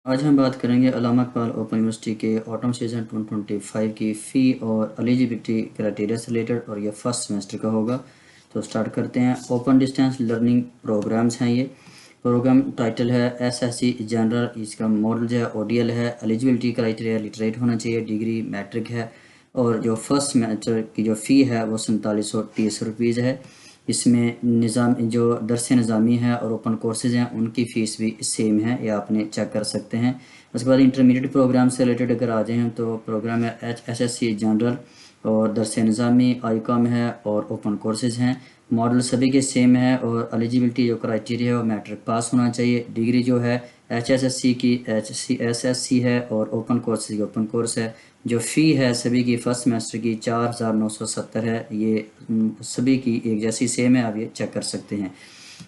آج ہم بات کریں گے علامہ اقبال اوپن یونیورسٹی کے آٹم سیزن 2025 کی فی اور ایلیجیبلٹی کرائٹیریا سے ریلیٹڈ، اور یہ فرسٹ سیمسٹر کا ہوگا۔ تو سٹارٹ کرتے ہیں۔ اوپن ڈسٹینس لرننگ پروگرامز ہیں۔ یہ پروگرام ٹائٹل ہے ایس ایس سی جنرل، اس کا ماڈل جو ہے او ڈی ایل ہے۔ ایلیجیبلٹی کرائٹیریا لٹریٹ ہونا چاہیے، ڈگری میٹرک ہے، اور جو فرسٹ سیمسٹر کی جو فی ہے وہ 4730 روپیز ہے۔ اس میں جو درس نظامی ہے اور اوپن کورسز ہیں ان کی فیس بھی سیم ہے، یہ آپ نے چیک کر سکتے ہیں۔ اس کے بعد انٹرمیڈیٹ پروگرام سے ریلیٹڈ اگر آ جائیں تو پروگرام ہے ایس ایس سی جنرل، اور درس نظامی آئی کام ہے اور اوپن کورسز ہیں۔ ماڈل سبھی کے سیم ہے، اور ایلیجیبلٹی جو کرائٹیریا ہے وہ میٹرک پاس ہونا چاہیے۔ ڈگری جو ہے ایچ ایس ایس سی کی ایس ایس سی ہے، اور اوپن کورسز کی اوپن کورس ہے۔ جو فی ہے سبھی کی فرسٹ سیمسٹر کی 4970 ہے، یہ سبھی کی ایک جیسی سیم ہے، آپ یہ چیک کر سکتے ہیں۔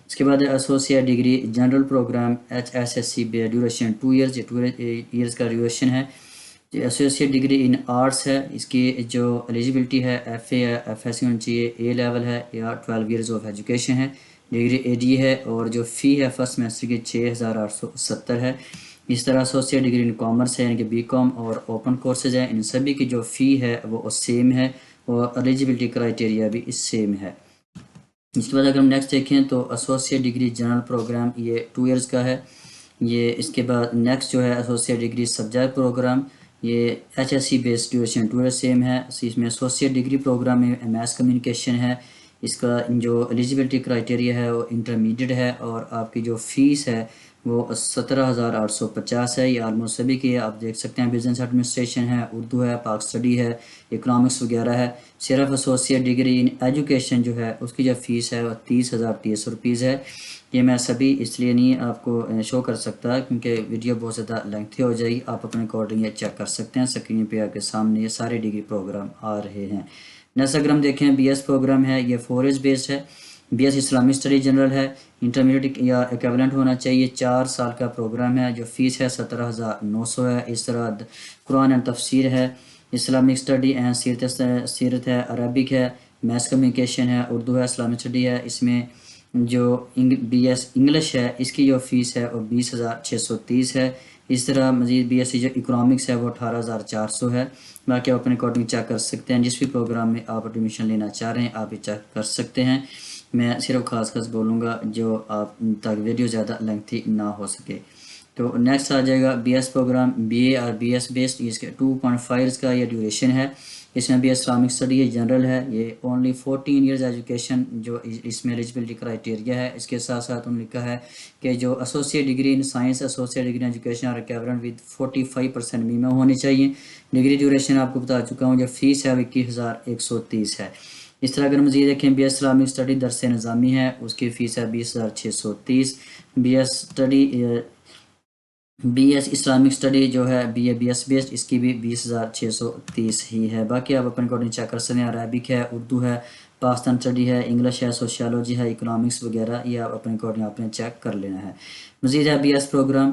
اس کے بعد associate degree general program H S S C بے ڈیوریشن 2 ایئرز، یہ 2 ایئرز کا ڈیوریشن ہے۔ ایسوسیٹ ڈگری ان آرٹس ہے، اس کی جو ایلیجیبلٹی ہے ایف اے ہے، ایف ایس سی ہونی چاہیے، اے لیول ہے یا 12 ایئرز آف ایجوکیشن ہے۔ ڈگری اے ڈی ہے، اور جو فی ہے فرسٹ سیمسٹر کی 6870 ہے۔ اس طرح ایسوسیٹ ڈگری ان کامرس ہے، یعنی کہ بی کام اور اوپن کورسز ہیں، ان سبھی کی جو فی ہے وہ سیم ہے، اور ایلیجیبلٹی کرائٹیریا بھی سیم ہے۔ اس کے بعد اگر ہم نیکسٹ دیکھیں تو ایسوسیٹ ڈگری جنرل پروگرام یہ 2 ایئرز کا ہے۔ یہ اس کے بعد نیکسٹ جو ہے ایسوسیٹ ڈگری سبجیکٹ پروگرام، یہ ایچ ایس سی بیس ڈیوریشن 2 ایئرز سیم ہے۔ اس میں ایسوسیٹ ڈگری پروگرام میں میس کمیونیکیشن ہے، اس کا جو ایلیجیبلٹی کرائٹیریا ہے وہ انٹرمیڈیٹ ہے، اور آپ کی جو فیس ہے وہ 17,850 ہے۔ یہ آلموسٹ سبھی کی ہے، آپ دیکھ سکتے ہیں بزنس ایڈمنسٹریشن ہے، اردو ہے، پاک اسٹڈی ہے، اکنامکس وغیرہ ہے۔ صرف ایسوسیٹ ڈگری ان ایجوکیشن جو ہے اس کی جو فیس ہے وہ 30,300 روپیز ہے۔ یہ میں سبھی اس لیے نہیں آپ کو شو کر سکتا کیونکہ ویڈیو بہت زیادہ لینتھی ہو جائے گی، آپ اپنے اکارڈنگ یہ چیک کر سکتے ہیں، اسکرین پہ آپ کے سامنے یہ سارے ڈگری پروگرام آ رہے ہیں۔ نیکسٹ اگر ہم دیکھیں بی ایس پروگرام ہے، یہ 4 ایئرز بیسڈ ہے۔ B S Islamic study general ہے، انٹرمیڈیٹ یا ایکویولنٹ ہونا چاہیے، 4 سال کا پروگرام ہے، جو فیس ہے 17,900 ہے۔ اس طرح قرآن اینڈ تفسیر ہے، اسلامک اسٹڈی اینڈ سیرت ہے، عربک ہے، میس کمیونیکیشن ہے، اردو ہے، اسلامک اسٹڈی ہے۔ اس میں جو بی ایس انگلش ہے اس کی جو فیس ہے وہ 20,630 ہے۔ اس طرح مزید بی ایس سی جو اکنامکس ہے وہ 18,400 ہے۔ باقی آپ اپنے اکارڈنگ چیک کر سکتے ہیں، جس بھی پروگرام میں آپ ایڈمیشن لینا چاہ رہے ہیں آپ یہ چیک کر سکتے ہیں۔ میں صرف خاص بولوں گا جو آپ تک ویڈیو زیادہ لینتھی نہ ہو سکے۔ تو نیکسٹ آ جائے گا بی ایس پروگرام، بی اے اور بی ایس بیسڈ، اس کے 2.5 کا یہ ڈیوریشن ہے۔ اس میں بی ایس اسلامک اسٹڈی یہ جنرل ہے، یہ اونلی 14 ایئرز ایجوکیشن جو اس میں ایلیجیبلٹی کرائٹیریا ہے۔ اس کے ساتھ ساتھ انہوں نے لکھا ہے کہ جو ایسوسیٹ ڈگری ان سائنس، ایسوسیٹ ڈگری ان ایجوکیشن اور ایکویولنٹ ود 45% منیمم ہونی چاہیے۔ ڈگری ڈیوریشن آپ کو بتا چکا ہوں، جو فیس ہے وہ 21,130 ہے۔ اس طرح اگر مزید دیکھیں بی ایس اسلامک اسٹڈی درس نظامی ہے، اس کی فیس ہے 20,630۔ بی ایس اسلامک اسٹڈی جو ہے بی ایس بیسڈ، اس کی بھی 20,630 ہی ہے۔ باقی آپ اپنے اکارڈنگ چیک کر سکتے ہیں، عربک ہے، اردو ہے، پاکستان اسٹڈی ہے، انگلش ہے، سوشیالوجی ہے، اکنامکس وغیرہ، یہ آپ اپنے اکارڈنگ آپ نے چیک کر لینا ہے۔ مزید ہے بی ایس پروگرام،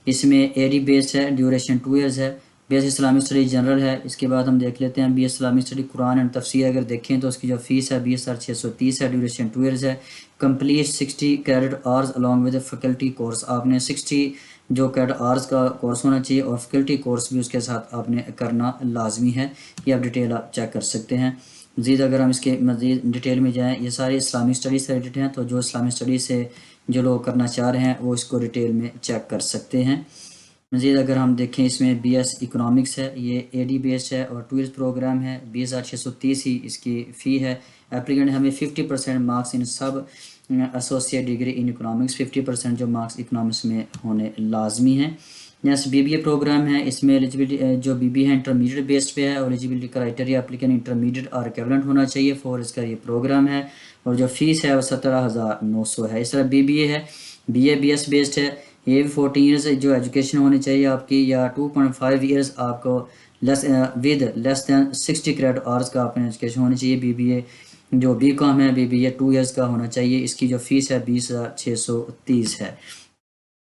اس میں اے ڈی بیسڈ ہے، ڈیوریشن 2 ایئرز ہے۔ B S Islamic study general ہے۔ اس کے بعد ہم دیکھ لیتے ہیں B S Islamic study Quran and تفسیر، اگر دیکھیں تو اس کی جو فیس ہے 20,630 ہے، ڈیوریشن 2 ایئرز ہے۔ Complete 60 credit hours along with faculty course, آپ نے 60 جو کریڈٹ آورز کا کورس ہونا چاہیے، اور فیکلٹی کورس بھی اس کے ساتھ آپ نے کرنا لازمی ہے۔ یہ آپ ڈیٹیل آپ چیک کر سکتے ہیں۔ مزید اگر ہم اس کے مزید ڈیٹیل میں جائیں، یہ سارے اسلامک اسٹڈی سے ریلیٹڈ ہیں، تو جو اسلامک اسٹڈی سے جو لوگ کرنا چاہ رہے ہیں وہ اس کو ڈیٹیل میں چیک کر سکتے ہیں۔ مزید اگر ہم دیکھیں اس میں بی ایس اکنامکس ہے، یہ اے ڈی بیسڈ ہے اور 2 ایئرز پروگرام ہے، 20,630 ہی اس کی فی ہے۔ اپلیکینٹ ہمیں 50% مارکس ان سب ایسوسیٹ ڈگری ان اکنامکس، 50% جو مارکس اکنامکس میں ہونے لازمی ہیں۔ Next B B A program ہے، اس میں ایلیجیبلٹی جو بی بی ہے انٹرمیڈیٹ بیسڈ پہ ہے، اور ایلیجیبلٹی کرائٹیریا اپلیکینٹ انٹرمیڈیٹ اور ایکویولنٹ ہونا چاہیے، 4 اس کا یہ پروگرام ہے، اور جو فیس ہے وہ 17,900 ہے۔ اس طرح بی بی اے ہے، B A B S based ہے، یہ بھی 14 ایئرز جو ایجوکیشن ہونی چاہیے آپ کی، یا 2.5 ایئرز آپ کو لیس دین 60 کریڈٹ آورز کا اپنے ایجوکیشن ہونی چاہیے۔ بی بی اے جو بی کام ہے، بی بی اے 2 ایئرز کا ہونا چاہیے، اس کی جو فیس ہے 20,630 ہے۔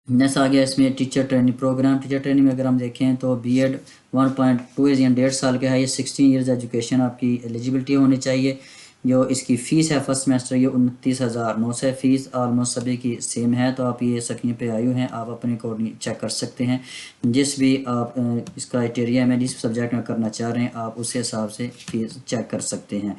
نیکسٹ آ گیا اس میں teacher training program. Teacher training میں اگر ہم دیکھیں تو بی ایڈ 1.2 ایئرز یا 1.5 سال کا ہے، یہ 16 ایئرز ایجوکیشن آپ کی ایلیجیبلٹی ہونی چاہیے۔ جو اس کی فیس ہے فرسٹ سیمسٹر یہ 29,900 ہے، فیس آلموسٹ سبھی کی سیم ہے، تو آپ یہ سکرین پہ آئی ہوئے ہیں، آپ اپنے اکارڈنگ چیک کر سکتے ہیں، جس بھی آپ اس کرائٹیریا میں جس سبجیکٹ میں کرنا چاہ رہے ہیں آپ اس حساب سے فیس چیک کر سکتے ہیں۔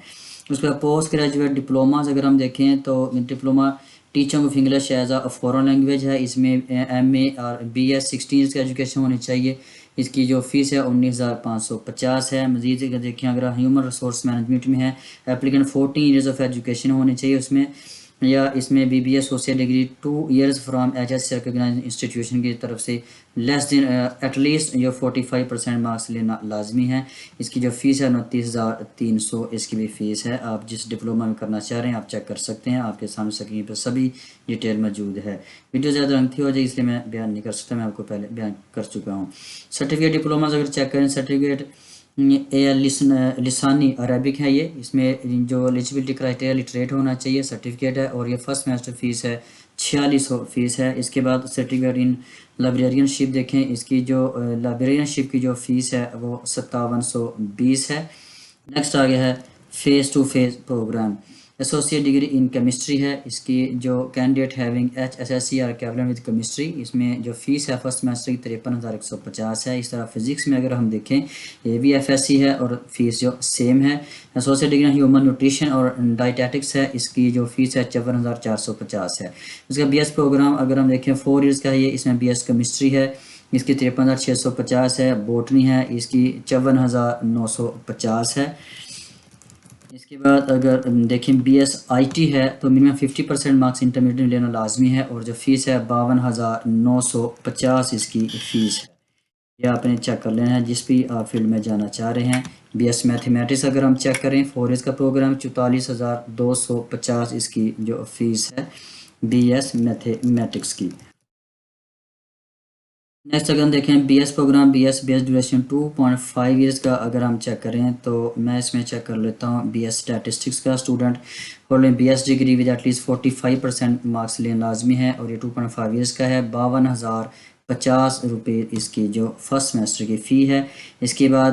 اس کے بعد پوسٹ گریجویٹ ڈپلوماز اگر ہم دیکھیں تو diploma teaching of English as a foreign language ہے، اس میں MA اور BS 16 ایئرس کی ایجوکیشن ہونی چاہیے، اس کی جو فیس ہے 19,550 ہے۔ مزید اگر دیکھیں اگر ہیومن ریسورس مینجمنٹ میں ہے اپلیکینٹ 14 ایئرز آف ایجوکیشن ہونی چاہیے اس میں، یا اس میں BBS ہو سے degree 2 years from HSC recognised institution کی طرف سے لیس دین ایٹ لیسٹ جو 45% مارکس لینا لازمی ہے۔ اس کی جو فیس ہے 29,300 اس کی بھی فیس ہے۔ آپ جس ڈپلوما میں کرنا چاہ رہے ہیں آپ چیک کر سکتے ہیں، آپ کے سامنے سکرین پہ سبھی ڈیٹیل موجود ہے۔ ویڈیو زیادہ لمبی ہو جائے اس لیے میں بیان نہیں کر سکتا، میں آپ کو پہلے بیان کر چکا ہوں۔ سرٹیفکیٹ ڈپلوماز اگر چیک کریں، سرٹیفکیٹ لسانی عربک ہے، یہ اس میں جو ایلیجبلٹی کرائٹیریا لٹریٹ ہونا چاہیے سرٹیفکیٹ ہے، اور یہ فرسٹ سیمسٹر فیس ہے 4600 فیس ہے۔ اس کے بعد سرٹیفکیٹ ان لائبریرین شپ دیکھیں، اس کی جو لائبریرین شپ کی جو فیس ہے وہ 5720 ہے۔ نیکسٹ آگے ہے face to face program, associate degree in chemistry ہے، اس کی جو کینڈیڈیٹ ہیونگ HSSC اور ایکویولنٹ ود کیمسٹری، اس میں جو فیس ہے فرسٹ سیمسٹر کی 53,150 ہے۔ اس طرح فزکس میں اگر ہم دیکھیں یہ بھی FSC ہے اور فیس جو سیم ہے۔ ایسوسیٹ ڈگری ہیومن نیوٹریشن اور ڈائٹیٹکس ہے، اس کی جو فیس ہے 54,450 ہے۔ اس کا BS پروگرام اگر ہم دیکھیں 4 ایئرس کا ہے یہ، اس میں BS کیمسٹری ہے، اس کی 53,650 ہے۔ بوٹنی ہے، اس کی 54,950 ہے۔ اس کے بعد اگر دیکھیں BS IT ہے تو منیمم 50% مارکس انٹرمیڈیٹ لینا لازمی ہے، اور جو فیس ہے 52,950 اس کی فیس ہے۔ یہ آپ نے چیک کر لینا ہے جس بھی آپ فیلڈ میں جانا چاہ رہے ہیں۔ BS میتھمیٹکس اگر ہم چیک کریں 4 ایئرس کا پروگرام 44,250 اس کی جو فیس ہے BS میتھمیٹکس کی۔ نیکسٹ اگر ہم دیکھیں BS program BS duration 2.5 years کا اگر ہم چیک کریں تو میں اس میں چیک کر لیتا ہوں BS اسٹیٹسٹکس کا student holding BS degree with at least 45% marks لینا لازمی ہے، اور یہ 2.5 ایئرس کا ہے۔ 52,050 روپے اس کی جو فرسٹ سیمسٹر کی فی ہے۔ اس کے بعد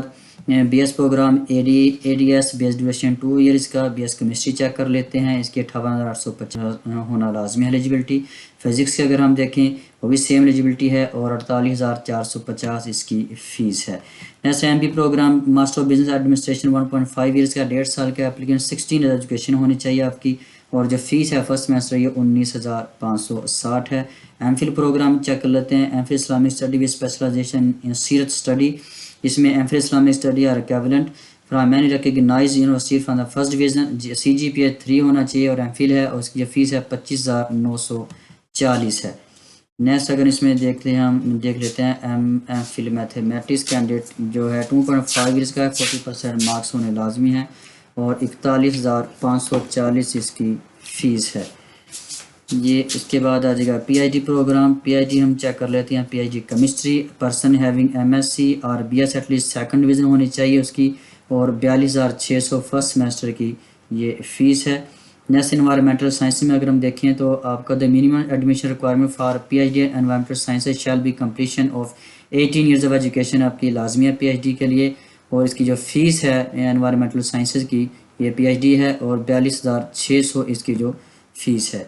BS program ADS BS duration 2 years کا BS کیمسٹری چیک کر لیتے ہیں، اس کی 58,850 ہونا لازمی ہے ایلیجبلٹی۔ فزکس کے اگر ہم دیکھیں وہ بھی سیم ایلیجبلٹی ہے، اور 48,450 اس کی فیس ہے۔ Next MB program master of business administration 1.5 years کا 1.5 سال کا اپلیکینٹ 16 ایجوکیشن ہونی چاہیے آپ کی، اور جو فیس ہے فرسٹ سیمسٹر یہ 19,560 ہے۔ MPhil پروگرام چیک کر لیتے ہیں، MPhil Islamic study with specialisation in سیرت اسٹڈی، اس میں MPhil اسلامک اسٹڈی اور equivalent from many recognised university from the first division, CGPA 3 ہونا چاہیے، اور MPhil ہے اور اس کی جو فیس ہے 25,940 ہے۔ نیکسٹ اگر اس میں دیکھتے ہیں ہم دیکھ لیتے ہیں MPhil میتھمیٹکس کینڈیڈیٹ جو ہے 2.5 ایئرس کا ہے، 40% مارکس ہونے لازمی ہے، اور 41,540 اس کی فیس ہے۔ یہ اس کے بعد آ جائے گا PhD پروگرام، PhD ہم چیک کر لیتے ہیں، PhD chemistry person having MSc اور BS at least second division ہونی چاہیے اس کی، اور 42,600 فرسٹ سیمسٹر کی یہ فیس ہے۔ نیکسٹ انوائرمنٹل سائنس میں اگر ہم دیکھیں تو آپ کا the minimum admission requirement for PhD environmental sciences shall be completion of 18 years of education آپ کی لازمی ہے PhD کے لیے، اور اس کی جو فیس ہے انوائرمنٹل سائنسز کی یہ PhD ہے، اور 42,600 اس کی جو فیس ہے۔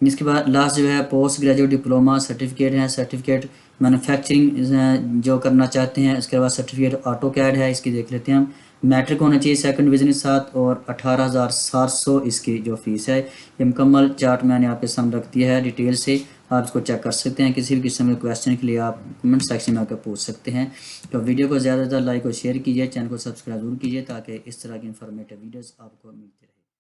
اس کے بعد لاسٹ جو ہے پوسٹ گریجویٹ ڈپلوما سرٹیفکیٹ ہے، سرٹیفکیٹ مینوفیکچرنگ جو کرنا چاہتے ہیں۔ اس کے بعد سرٹیفکیٹ آٹو کیڈ ہے، اس کی دیکھ لیتے ہیں ہم، میٹرک ہونا چاہیے سیکنڈ ڈویژن کے ساتھ، اور 18,700 اس کی جو فیس ہے۔ یہ مکمل چارٹ میں نے آپ کے سامنے رکھ دیا ہے ڈیٹیل سے، آپ اس کو چیک کر سکتے ہیں۔ کسی بھی قسم کے کویسچن کے لیے آپ کمنٹ سیکشن میں آ کر پوچھ سکتے ہیں۔ تو ویڈیو کو زیادہ سے زیادہ لائک اور شیئر کیجیے، چینل کو سبسکرائب ضرور کیجیے تاکہ اس طرح کی انفارمیٹیو ویڈیوز آپ کو ملتی رہے۔